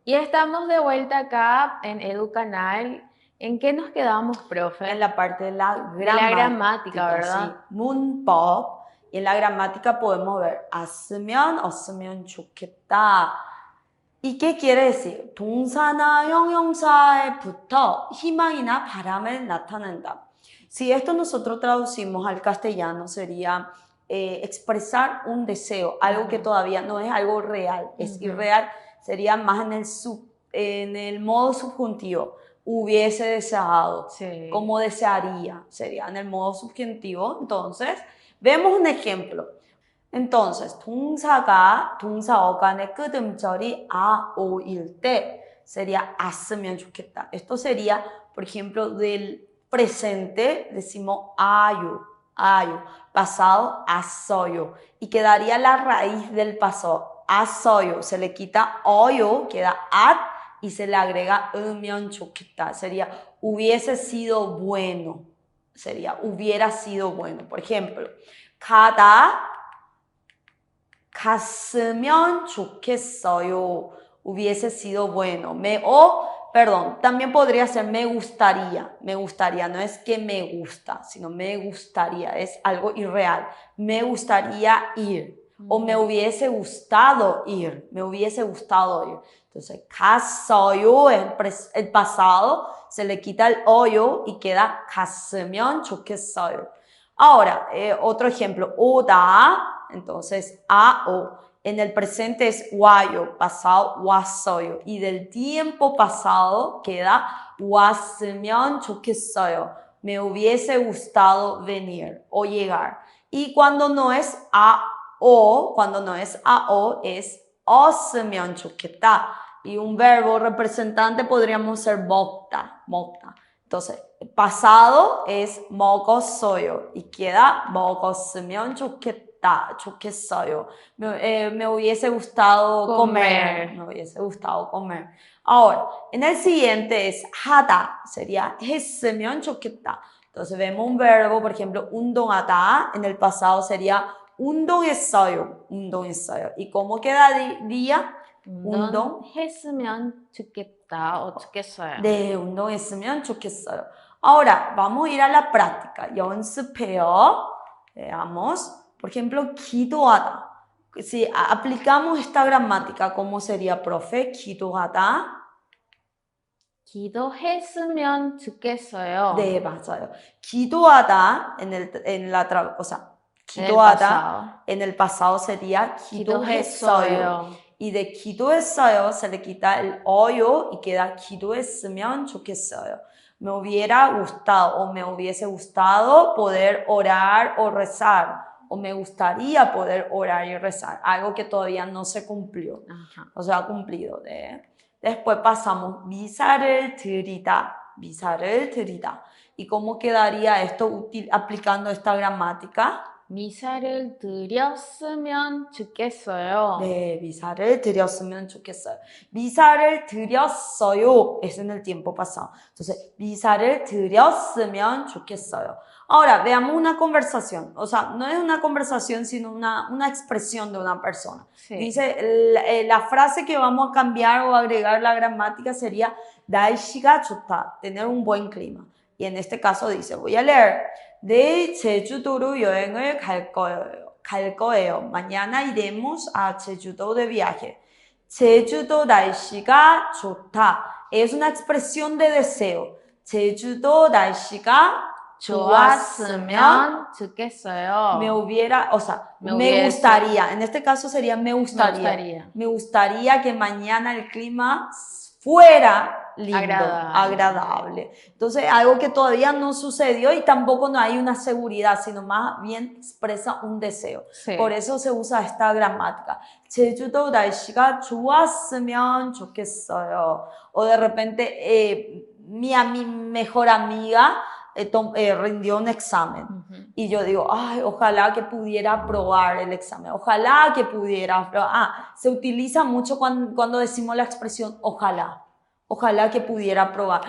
Y estamos de vuelta acá en EduCanal. ¿En qué nos quedamos, En profe? la parte de la De la gramática, gramática, ¿verdad? ¿sí? 문법. Y en la gramática podemos ver as으면, 없으면 좋겠다. ¿Y qué quiere decir? 동사나 형용사에부터 희망이나 바람을 나타낸다. Si esto nosotros traducimos al castellano sería expresar un deseo, algo que todavía no es algo real, es Ujú. irreal, sería más en el modo subjuntivo. Hubiese deseado, Sí. como desearía, sería en el modo subjuntivo. Entonces, vemos un ejemplo. entonces, 동사 어간의 끄듬절이 오일 때 sería as으면 좋겠다. Esto sería, por ejemplo, del presente decimos ayu, pasado as어요 y quedaría la raíz del pasado as어요. Se le quita 어요, queda at y se le agrega 으면 좋겠다. Sería hubiese sido bueno. Sería hubiera sido bueno. Por ejemplo, 갔으면 좋겠어요. Hubiese sido bueno. Perdón, también podría ser me gustaría. Me gustaría, no es que me gusta, sino me gustaría. Es algo irreal. Me gustaría ir. O me hubiese gustado ir. Me hubiese gustado ir. Entonces, 갔어요, el pasado, se le quita el 어요 y queda 갔으면 좋겠어요. Ahora, otro ejemplo, oda, entonces o. En el presente es wayo, pasado was어요. Y del tiempo pasado queda 왔으면 좋겠어요. Me hubiese gustado venir o llegar. Y cuando no es o, es 없으면 좋겠다. Y un verbo representante podríamos ser 먹다. Entonces, pasado es 먹었어요 y queda 먹었으면 좋겠어요. Me hubiese gustado comer. Comer. Me hubiese gustado comer. Ahora, en el siguiente es 하다, sería 했으면 좋겠다. Entonces vemos un verbo, por ejemplo, 운동하다, en el pasado sería 운동했어요. ¿Y cómo quedaría? 운동 운동했으면 좋겠다. 좋겠어요. 네, 운동했으면 좋겠어요. Ahora, vamos a ir a la práctica. 연습해요. Veamos. Por ejemplo, 기도하다. Si aplicamos esta gramática, ¿cómo sería, profe? 기도하다. 기도했으면 좋겠어요. 네, 맞아요. 기도하다 o sea, En el 기도하다 pasado. en el pasado sería 기도했어요. 기도했어요. Y de 기도했어요 se le quita el 어요 y queda 기도했으면 좋겠어요. Me hubiera gustado o me hubiese gustado poder orar o rezar. O me gustaría poder orar y rezar. Algo que todavía no se cumplió. Ajá. No se ha cumplido. Después pasamos 미사를 드리다. ¿Y cómo quedaría esto aplicando esta gramática? 미사를 드렸으면 좋겠어요. 네, 미사를 드렸으면 좋겠어요. 미사를 드렸어요 es en el tiempo pasado. Entonces, 미사를 드렸으면 좋겠어요. Ahora, veamos una conversación. O sea, no es una conversación, sino una expresión de una persona. Sí. Dice, la frase que vamos a cambiar o agregar la gramática sería 날씨가 좋다, tener un buen clima. Y en este caso dice, voy a leer, 내일 제주도로 여행을 갈 거예요. Mañana iremos a Jeju-do de viaje. 제주도 날씨가 좋다. Es una expresión de deseo. 제주도 날씨가 좋았으면 좋았으면 좋겠어요. me gustaría. En este caso sería me gustaría. Me gustaría que mañana el clima fuera lindo, agradable. Entonces, algo que todavía no sucedió y tampoco no hay una seguridad, sino más bien expresa un deseo. Sí. Por eso se usa esta gramática. 제주도 날씨가 좋았으면 좋겠어요. O de repente, mi mejor amiga rindió un examen. Y yo digo, ay, ojalá que pudiera aprobar el examen, ojalá que pudiera aprobar. Se utiliza mucho cuando decimos la expresión ojalá. Ojalá que pudiera probar.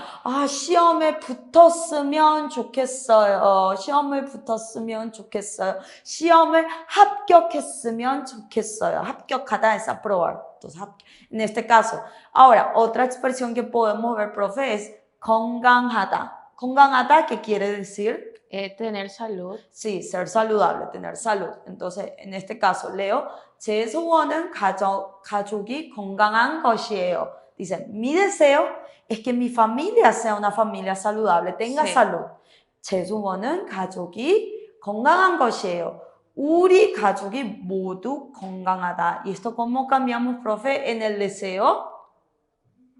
시험에 붙었으면 좋겠어요. 시험을 붙었으면 좋겠어요. 시험을 합격했으면 좋겠어요. 합격하다 es aprobar. Entonces, en este caso. Ahora, otra expresión que podemos ver, profe, es 건강하다. 건강하다, ¿qué quiere decir? Tener salud. Sí, ser saludable, tener salud. Entonces, en este caso, leo, 제 소원은 가족이 건강한 것이에요. Dice, mi deseo es que mi familia sea una familia saludable, tenga Sí. salud. 제 소원은 가족이 건강한 것이에요. 우리 가족이 모두 건강하다. ¿Y esto cómo cambiamos, profe, en el deseo?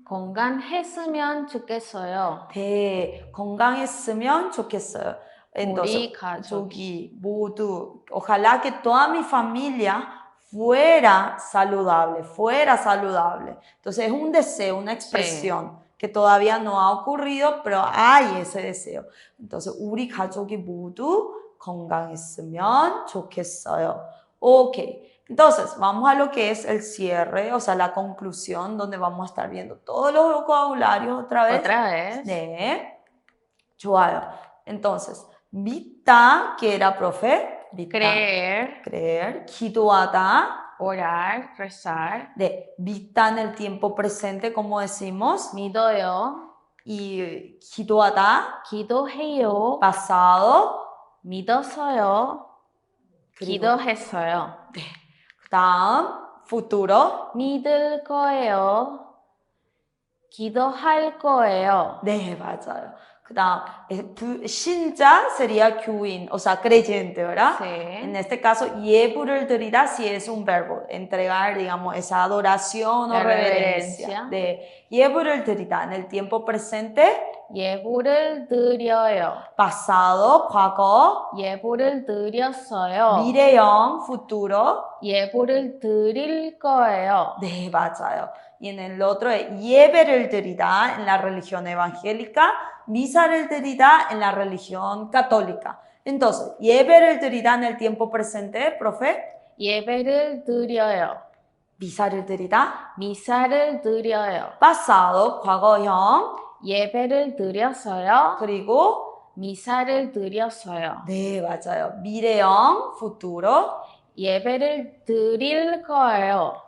건강했으면 좋겠어요. 네, 건강했으면 좋겠어요. Entonces, 우리 가족이. 모두, ojalá que toda mi familia fuera saludable, fuera saludable. Entonces, es un deseo, una expresión que todavía no ha ocurrido, pero hay ese deseo. Entonces, 우리 가족이 모두 건강했으면 좋겠어요. Ok. Entonces, vamos a lo que es el cierre, o sea, la conclusión, donde vamos a estar viendo todos los vocabularios otra vez. Otra vez. 네. 좋아요. Entonces, 믿다, que era, profe? 믿다. creer. 기도하다. Orar, rezar. 네. 믿다 en el tiempo presente, como decimos. 믿어요. Y 기도하다. 기도해요. pasado. 믿었어요. 그리고 기도했어요. 네. 그다음 futuro. 믿을 거예요. 기도할 거예요. 네, 맞아요. 그다음 신자 sería 교인, o sea, creyente, ¿verdad? Sí. En este caso, 예불을 드리다 si es un verbo, entregar, digamos, esa adoración o reverencia. 네, 예불을 드리다 en el tiempo presente. 예불을 드려요. pasado, 과거. 예불을 드렸어요. 미래형, futuro. 예불을 드릴 거예요. 네, 맞아요. Y en el otro es 예배를 드리다 en la religión evangélica, misa를 드리다 en la religión católica. Entonces, 예배를 드리다 en el tiempo presente, profe. 예배를 드려요. 미사를 드리다. 미사를 드려요. pasado, 과거형. 예배를 드렸어요. 그리고 미사를 드렸어요. 네, 맞아요. 미래형, futuro. 예배를 드릴 거예요.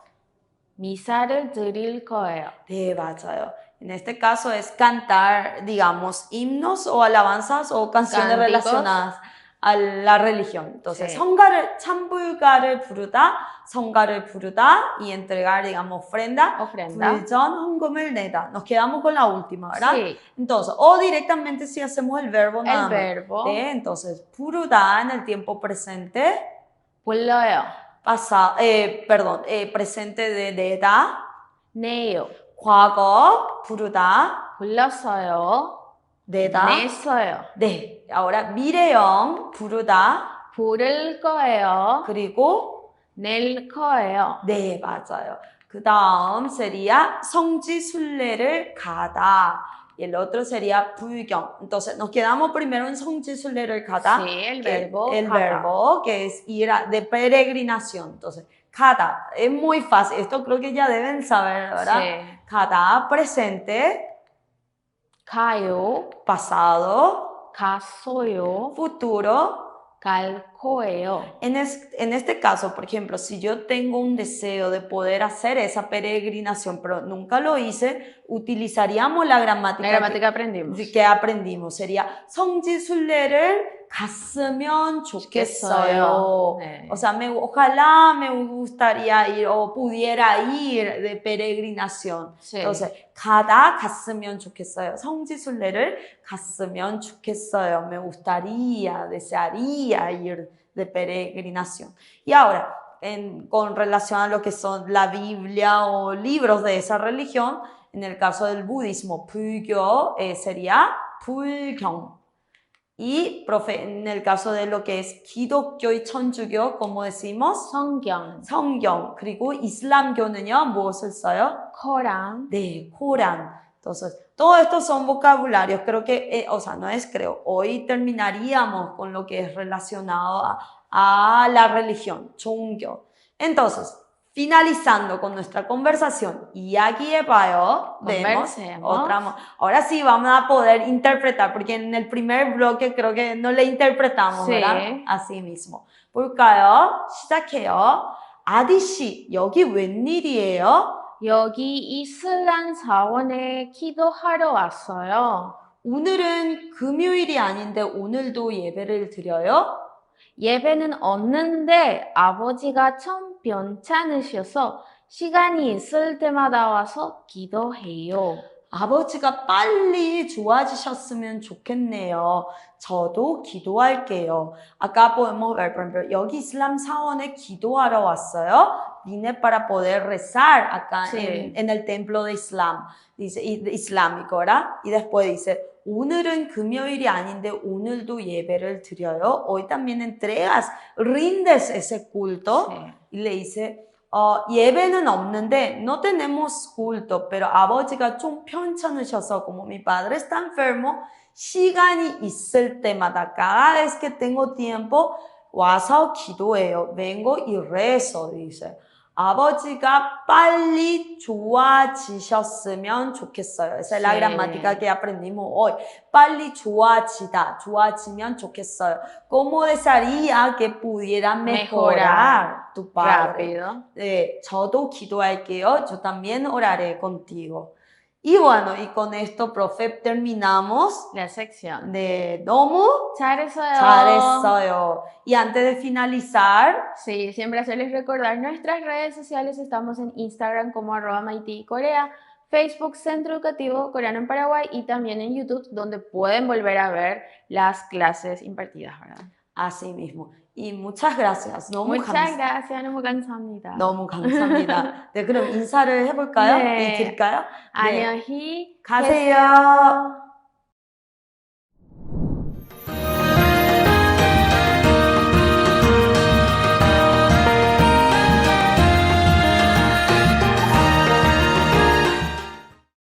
미사를 드릴 거예요. 네, 맞아요. En este caso es cantar, digamos, himnos o alabanzas o canciones Cánticos. relacionadas a la religión. Entonces, Sí. 찬불가를 부르다 y entregar, digamos, ofrenda. 불전, 헌금을 내다. Nos quedamos con la última, ¿verdad? Sí. Entonces, o directamente si hacemos el verbo nada El más. verbo. 네, entonces, 부르다 en el tiempo presente. 불러요. presente de 내다. 내요. 과거, 부르다. 불렀어요. 내다. 냈어요. 네. ahora 미래형, 부르다. 부를 거예요. 그리고 낼 거예요. 네, 맞아요. 그 다음 sería 성지순례를 가다. Y el otro sería 불경. Entonces, nos quedamos primero en 성지순례를 가다. Sí, el que verbo. el 가다. verbo que es ir de peregrinación. Entonces, 가다. Es muy fácil. Esto creo que ya deben saber, ¿verdad? Sí. 가다, presente. 가요. pasado. 갔어요. futuro. 갈 거예요. En este caso, por ejemplo, si yo tengo un deseo de poder hacer esa peregrinación, pero nunca lo hice, utilizaríamos la gramática, La gramática aprendimos. que aprendimos. Sería 성지순례를 갔으면 좋겠어요. 네. O sea, ojalá me gustaría ir o pudiera ir de peregrinación. Sí. Entonces, 갔으면 좋겠어요. 성지순례를 갔으면 좋겠어요. Me gustaría, desearía ir de peregrinación. Y ahora, con relación a lo que son la Biblia o libros de esa religión, en el caso del budismo, 불교 sería 불경. Y, profe, en el caso de lo que es 기독교, 천주교, como decimos, 성경. 성경. 그리고 이슬람교는요, 무엇을 써요? 코란. 네, Corán. Entonces, todos estos son vocabularios. Creo que, o sea, no es creo, hoy terminaríamos con lo que es relacionado a la religión, 종교. Entonces, finalizando con nuestra conversación, 이야기해봐요. Vemos Conversemos. ahora sí vamos a poder interpretar, porque en el primer bloque creo que no le interpretamos, Sí. ¿verdad? Así mismo. 볼까요? 시작해요. 아디 씨, 여기 웬일이에요? 여기 이슬람 사원에 기도하러 왔어요. 오늘은 금요일이 아닌데 오늘도 예배를 드려요? 예배는 없는데 아버지가 참 괜찮으셔서 시간이 있을 때마다 와서 기도해요. 아버지가 빨리 좋아지셨으면 좋겠네요. 저도 기도할게요. Acá podemos ver, por ejemplo, 여기 이슬람 사원에 기도하러 왔어요. Vine para poder rezar acá Sí. en el templo de Islam, dice, islámico, ¿verdad? Y después dice, 오늘은 금요일이 아닌데 오늘도 예배를 드려요. Hoy también entregas, rindes ese culto. Sí. Y le dice, 예배는 없는데 no tenemos culto, pero 아버지가 좀 편찮으셔서 como mi padre está enfermo, 시간이 있을 때마다 cada vez que tengo tiempo 와서 기도해요. Vengo y rezo, dice. 아버지가 빨리 좋아지셨으면 좋겠어요. Esa es la Sí. gramática que aprendimos hoy. 빨리 좋아지다, 좋아지면 좋겠어요. ¿Cómo desearía que pudiera mejorar tu padre? Rápido. 저도 기도할게요. Yo también oraré contigo. Y bueno, y con esto, profe, terminamos La sección. de 너무 잘했어요. 잘했어요. Y antes de finalizar, Sí, siempre hacerles recordar nuestras redes sociales. Estamos en Instagram como @MITcorea, Facebook Centro Educativo Coreano en Paraguay y también en YouTube donde pueden volver a ver las clases impartidas, ¿verdad? así mismo. Y muchas gracias. 너무 Muchas gracias, 너무 감사합니다. 너무 감사합니다. 네, 그럼 인사를 해볼까요? 네. 드릴까요? 네. 안녕히 가세요.